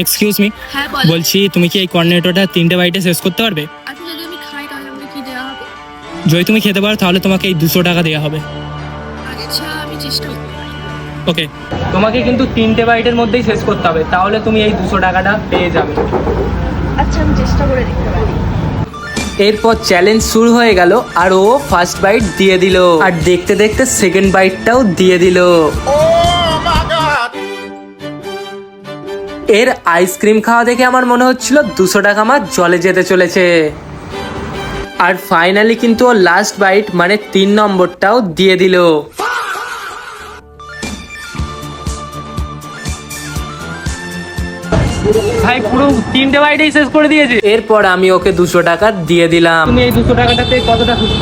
Excuse me, হ্যাঁ বল। বলছি তুমি কি এই কর্নেটোটা 3টে বাইটে শেষ করতে পারবে? আচ্ছা যদি আমি খাই তাহলে আমাকে কি দেওয়া হবে? যদি তুমি খেতে পারো তাহলে তোমাকে এই 200 টাকা দেওয়া হবে। আচ্ছা আমি চেষ্টা করবো। ওকে, তোমাকে কিন্তু 3টে বাইটের মধ্যেই শেষ করতে হবে, তাহলে তুমি এই 200 টাকাটা পেয়ে যাবে। আচ্ছা আমি চেষ্টা করে দেখতে পারি। এরপর চ্যালেঞ্জ শুরু হয়ে গেল আর ও ফার্স্ট বাইট দিয়ে দিল আর দেখতে দেখতে সেকেন্ড বাইটটাও দিয়ে দিল। এর আইসক্রিম খাওয়া দেখে আমার মনে হচ্ছিল 200 টাকা আমার জলে যেতে চলেছে। আর ফাইনালি কিন্তু ও লাস্ট বাইট মানে 3 নম্বরটাও দিয়ে দিল। ভাই পুরো 3টে বাইটেই শেষ করে দিয়েছে। এরপর আমি ওকে 200 টাকা দিয়ে দিলাম। তুমি এই 200 টাকাটাতে কতটা খুশি?